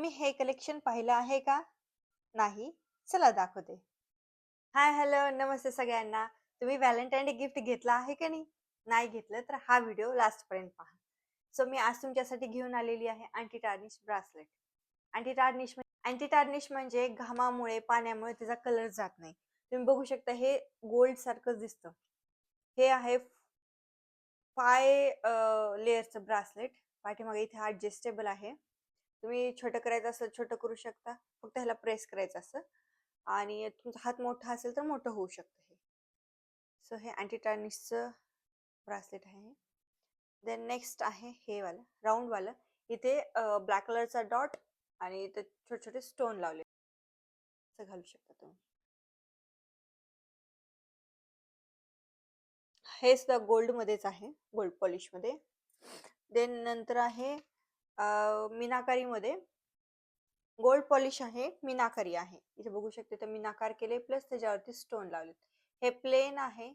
तुम्ही हे कलेक्शन पाहिलं आहे का? नाही? चला दाखवते. हाय, हॅलो, नमस्ते सगळ्यांना. तुम्ही व्हॅलेंटाईन डे गिफ्ट घेतला आहे का नाही? नाही घेतलं तर हा व्हिडिओ लास्टपर्यंत पहा. सो मी आज तुमच्यासाठी घेऊन आलेली आहे anti tarnish bracelet. Anti tarnish म्हणजे घामामुळे, पाण्यामुळे त्याचा कलर जात नाही. तुम्ही बघू शकता हे गोल्ड सारखंच दिसतं. हे आहे 5 लेयरचं ब्रासलेट. पाठीमागे इथे ॲडजस्टेबल आहे. तुम्ही छोटं करायचं असेल छोटं करू शकता. फक्त ह्याला प्रेस करायचं असं आणि तुमचा हात मोठा असेल तर मोठं होऊ शकतं हे. सो हे अँटी टार्निशचं ब्रासलेट आहे. देन नेक्स्ट आहे हे वालं राऊंड वालं. इथे ब्लॅक कलरचा डॉट आणि इथे छोटे छोटे स्टोन लावले असं घालू शकता तुम्ही. हे सुद्धा गोल्ड मध्येच आहे, गोल्ड पॉलिश मध्ये. देन नंतर आहे मीनाकारी मध्ये. गोल्ड पॉलिश आहे, मीनाकारी आहे. इथे बघू शकते तर मीनाकार केले प्लस त्याच्यावरती स्टोन लावलेत. हे प्लेन आहे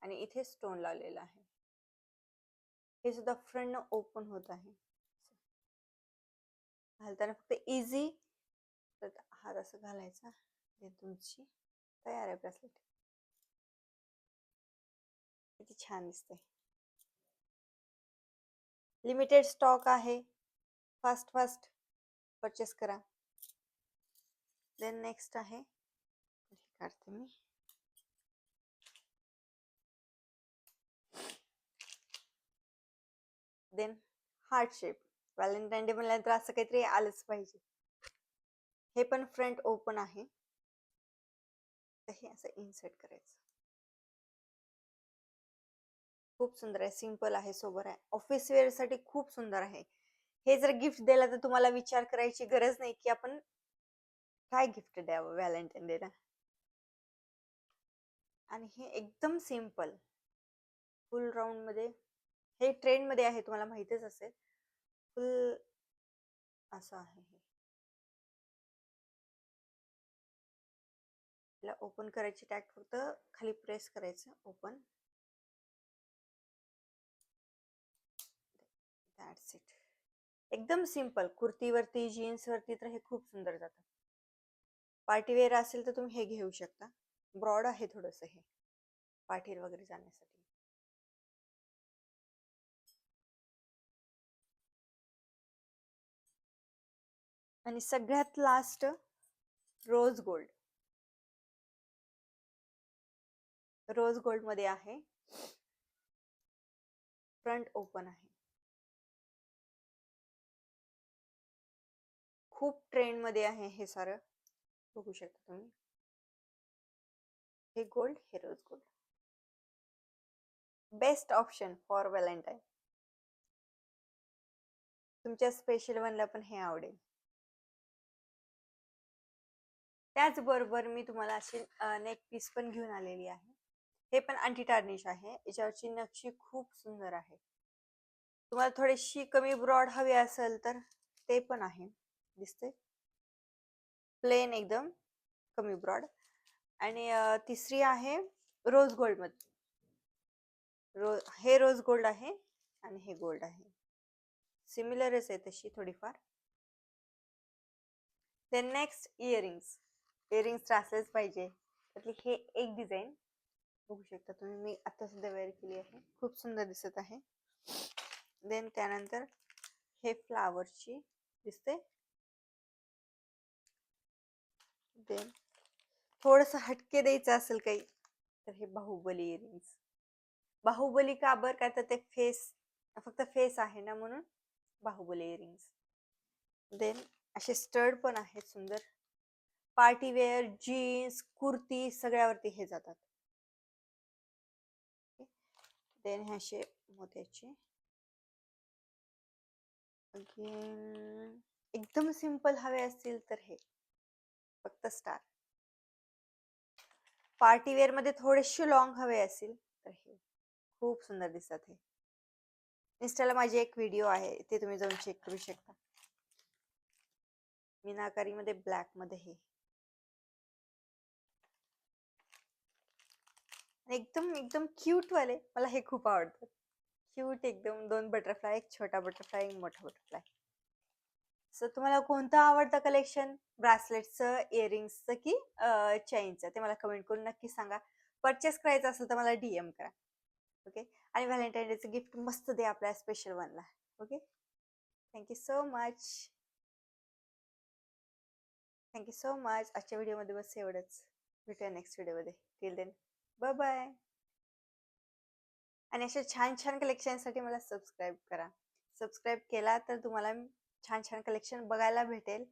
आणि इथे स्टोन लावलेला आहे. हे सुद्धा फ्रंट ओपन होत आहे. घालताना फक्त इझी हात असं घालायचा. तुमची तयार आहे ब्रेसलेट. किती छान दिसते. लिमिटेड स्टॉक आहे. फास्ट फास्ट परचेस करा. देन नेक्स्ट आहे, काढते मी. Then heart shape. Valentine day म्हणल्यानंतर असं काहीतरी आलंच पाहिजे. हे पण फ्रंट ओपन आहे. हे असं इन्सर्ट करायचं. खूप सुंदर आहे, सिंपल आहे, सोबर आहे. ऑफिस वेअर साठी खूप सुंदर आहे. हे जर गिफ्ट द्यायला तर तुम्हाला विचार करायची गरज नाही की आपण काय गिफ्ट द्यावं व्हॅलेंटाईन डेला. आणि हे एकदम सिंपल फुल राऊंड मध्ये. हे ट्रेंड मध्ये आहे, तुम्हाला माहितीच असेल. फुल असं आहे हे. ओपन करायची टॅग फक्त खाली प्रेस करायचं, ओपन. That's it. एकदम सिंपल. कुर्तीवरती, जीन्स वरती तर हे खूप सुंदर जातं. पार्टी वेअर असेल तर तुम्ही हे घेऊ शकता. ब्रॉड आहे थोडंसं हे, पाठीवर वगैरे जाण्यासाठी. आणि सगळ्यात last rose gold. Rose gold मध्ये आहे. फ्रंट ओपन आहे. खूप ट्रेंड मध्ये आहे हे सारं. बघू शकता तुम्ही. हे गोल्ड, हे rose gold. Best option for Valentine. तुमच्या स्पेशल वनला पण हे आवडेल. त्याचबरोबर मी तुम्हाला अशी नेक पीस पण घेऊन आलेली आहे. हे पण अँटी टार्निश आहे. याच्यावरची नक्षी खूप सुंदर आहे. तुम्हाला थोडीशी कमी ब्रॉड हवी असेल तर ते पण आहे. दिसते प्लेन एकदम कमी ब्रॉड. आणि तिसरी आहे रोज गोल्ड मध्ये. हे रोज गोल्ड आहे आणि हे गोल्ड आहे. सिमिलरच आहे तशी थोडीफार. Then next earrings. इयरिंग्स असलेच पाहिजे. त्यातली हे एक डिझाईन बघू शकता तुम्ही. मी आता सुद्धा वेअर केली आहे, खूप सुंदर दिसत आहे. देन त्यानंतर हे फ्लावरची दिसते. देन थोडस हटके द्यायचं असेल काही तर हे बाहुबली इयरिंग्स. बाहुबली का बर, काय तर ते फेस, फक्त फेस आहे ना म्हणून बाहुबली इयरिंग्स. देन असे स्टड पण आहेत सुंदर. पार्टी वेअर, जीन्स, कुर्ती सगळ्यावरती हे जातात. देन हे असे मोत्याचे. अगेन एकदम सिंपल हवे असतील तर हे फक्त स्टार. पार्टी वेअर मध्ये थोडेसे लॉंग हवे असतील तर हे खूप सुंदर दिसतात. हे इंस्टाला माझी एक व्हिडिओ आहे, ते तुम्ही जाऊन चेक करू शकता. मीनाकारी मध्ये ब्लॅक मध्ये हे एकदम एकदम क्यूट वाले. मला हे खूप आवडतात. क्यूट एकदम. 2 बटरफ्लाय, एक छोटा बटरफ्लाय, एक मोठा बटरफ्लाय. सो तुम्हाला कोणतं आवडतं कलेक्शन, ब्रासलेटचं, इयरिंग्सचं की चेनचं, ते मला कमेंट करून नक्की सांगा. परचेस करायचं असेल तर मला DM करा. ओके. आणि व्हॅलेंटाईन डेचं गिफ्ट मस्त दे आपल्या स्पेशल वनला. Okay. Thank you so much. Thank you so much. आजच्या व्हिडिओमध्ये बस एवढंच. भेटूया नेक्स्ट व्हिडिओमध्ये. Till then bye bye. आणि अशा छान छान कलेक्शनसाठी मला सबस्क्राईब करा. सबस्क्राईब केला तर तुम्हाला छान छान कलेक्शन बघायला भेटेल.